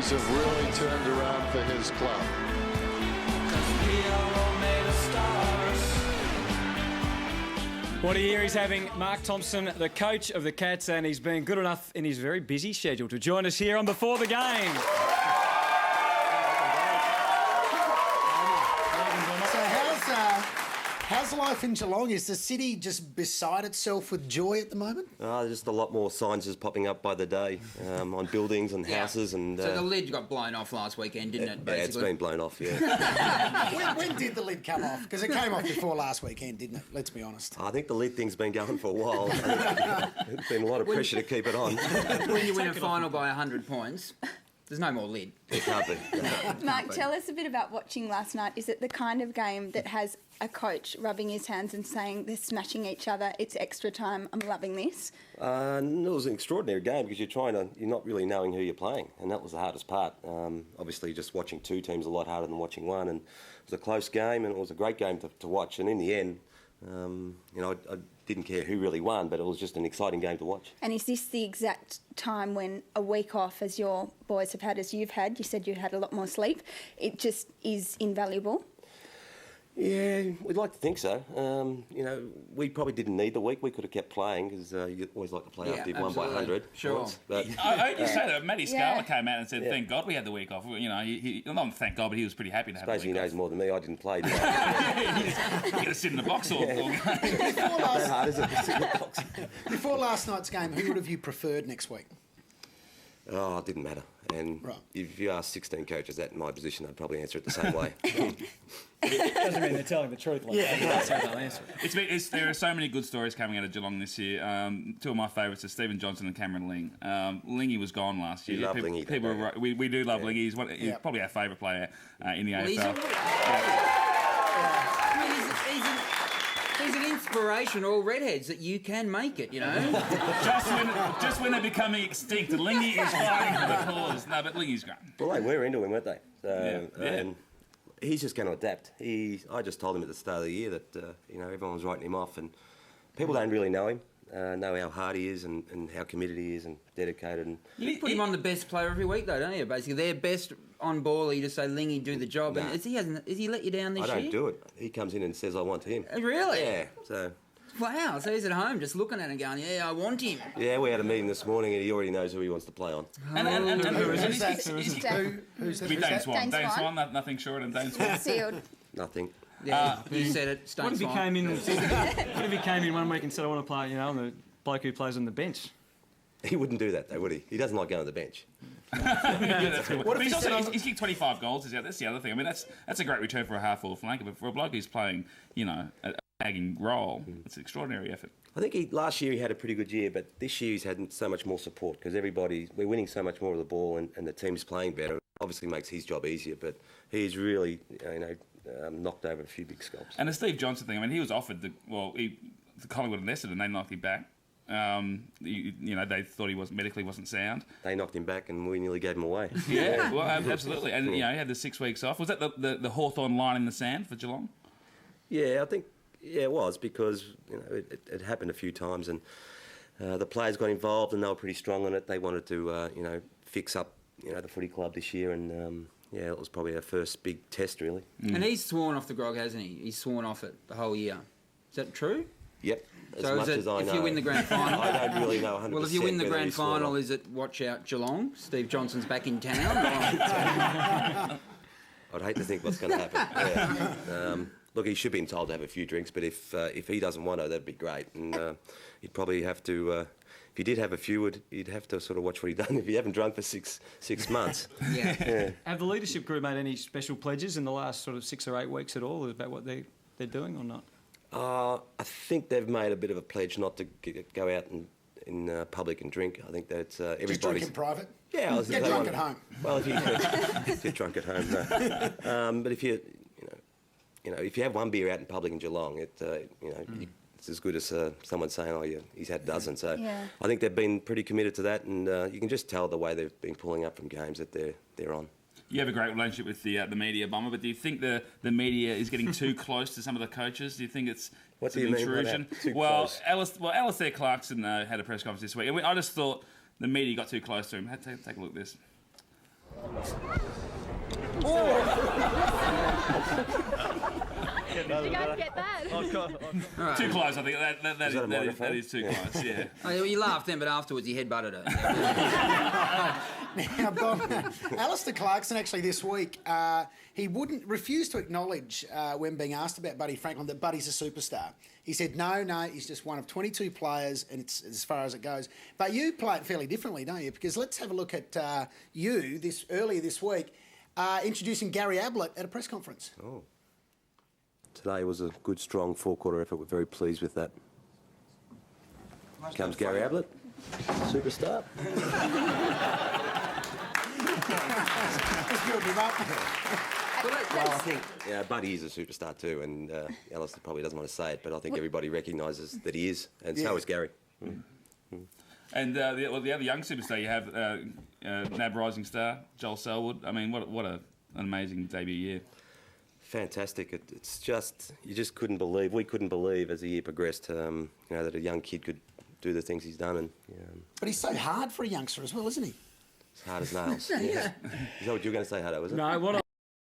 things have really turned around for his club. What a year he's having, Mark Thompson, the coach of the Cats, and he's been good enough in his very busy schedule to join us here on Before the Game. How's life in Geelong? Is the city just beside itself with joy at the moment? There's just a lot more signs just popping up by the day on buildings and houses. And so the lid got blown off last weekend, didn't it, basically? Yeah, it's been blown off, yeah. when did the lid come off? Because it came off before last weekend, didn't it? Let's be honest. I think the lid thing's been going for a while. There's been a lot of pressure to keep it on. When you win a final by 100 points, there's no more lid. It can't be. Mark, tell us a bit about watching last night. Is it the kind of game that has a coach rubbing his hands and saying they're smashing each other, it's extra time, I'm loving this? It was an extraordinary game because you're not really knowing who you're playing, and that was the hardest part. Obviously, just watching two teams a lot harder than watching one, and it was a close game, and it was a great game to watch. And in the end, I didn't care who really won, but it was just an exciting game to watch. And is this the exact time when a week off, as your boys have had, as you've had, you said you had a lot more sleep, it just is invaluable? Yeah, we'd like to think so. We probably didn't need the week. We could have kept playing because you always like to play after you've won by 100. Sure. Points, but I heard you say that. Matty Scarlett came out and said, thank God we had the week off. He not thank God, but he was pretty happy to have the week off. Suppose he knows more than me. I didn't play. Did I? You got to sit in the box all game. That hard, is it? To sit in the box. Before last night's game, who would have you preferred next week? Oh, it didn't matter. And if you ask 16 coaches that in my position, they'd probably answer it the same way. It doesn't mean they're telling the truth. That's how they'll answer it. There are so many good stories coming out of Geelong this year. Two of my favourites are Stephen Johnson and Cameron Ling. Lingy was gone last year. You love Lingy. We do love Lingy. He's probably our favourite player in the AFL. He's an inspiration to all redheads that you can make it, just when they're becoming extinct, Lingy is fighting for the cause. No, but Lingy's great. Well, they were into him, weren't they? Yeah. And he's just going to adapt. I just told him at the start of the year that everyone was writing him off, and people don't really know him, know how hard he is and how committed he is and dedicated. And you put him on the best player every week, though, don't you? Basically, their best on ball. You just say, "Lingy, do the job." Nah. And has he let you down this year? I don't do it. He comes in and says, "I want him." Really? Yeah. So. Wow. So he's at home just looking at it and going, "Yeah, I want him." Yeah, we had a meeting this morning, and he already knows who he wants to play on. Who's that? Dane Swan. Dane Swan. Nothing short of Dane Swan. Sealed. Nothing. Yeah, you said it. What if he came in? What if he came in one week and said, "I want to play," on the bloke who plays on the bench? He wouldn't do that, though, would he? He doesn't like going to the bench. But he's kicked 25 goals. That's the other thing. I mean, that's a great return for a half-forward flanker, but for a bloke who's playing, a bagging role, it's an extraordinary effort. I think last year he had a pretty good year, but this year he's had so much more support because we're winning so much more of the ball and the team's playing better. It obviously makes his job easier, but he's really, knocked over a few big scalps. And the Steve Johnson thing, I mean, he was offered the Collingwood and Essendon, and they knocked him back. They thought he wasn't sound. They knocked him back and we nearly gave him away. Yeah, well, absolutely. And, he had the 6 weeks off. Was that the Hawthorn line in the sand for Geelong? Yeah, I think, it was because, it happened a few times and the players got involved and they were pretty strong on it. They wanted to, fix up, the footy club this year and, it was probably our first big test, really. Mm. And he's sworn off the grog, hasn't he? He's sworn off it the whole year. Is that true? Yep. So much as I know. If you win the grand final... I don't really know 100%. Well, if you win the grand final, is it watch out Geelong? Steve Johnson's back in town? I'd hate to think what's going to happen. Yeah. Look, he should be entitled to have a few drinks, but if he doesn't want to, that'd be great. And he'd probably have to... if he did have a few, he'd have to sort of watch what he'd done if he haven't drunk for six months. Yeah. Have the leadership group made any special pledges in the last sort of 6 or 8 weeks at all about what they're doing or not? I think they've made a bit of a pledge not to go out in public and drink. I think that's everybody's... Just drink in private? Yeah. Get drunk at home. Well, if you're drunk at home, no. But if if you have one beer out in public in Geelong, it's as good as someone saying, he's had a dozen. So I think they've been pretty committed to that, and you can just tell the way they've been pulling up from games that they're on. You have a great relationship with the media, Bomber, but do you think the media is getting too close to some of the coaches? Do you think it's what do you an mean intrusion? By that? Too close? Alistair Clarkson had a press conference this week, and I just thought the media got too close to him. Take a look at this. Did you guys get that? Too close, I think. Is that a microphone? That is too close, yeah. Oh, yeah, well, you laughed then, but afterwards he headbutted it. Now, Bob, Alistair Clarkson actually this week, he refused to acknowledge when being asked about Buddy Franklin that Buddy's a superstar. He said, no, he's just one of 22 players and it's as far as it goes. But you play it fairly differently, don't you? Because let's have a look at you earlier this week introducing Gary Ablett at a press conference. Oh. Today was a good, strong four-quarter effort. We're very pleased with that. Comes Gary Ablett, superstar. Well, I think Buddy is a superstar too, and Alistair probably doesn't want to say it, but I think everybody recognises that he is, and so is Gary. And the other young superstar you have, NAB Rising Star, Joel Selwood. I mean, what an amazing debut year. Fantastic. It's just, you just couldn't believe, we couldn't believe as the year progressed, that a young kid could do the things he's done. And But he's so hard for a youngster as well, isn't he? As hard as nails. Yeah. Is that what you were going to say, Hutto, was it? No, what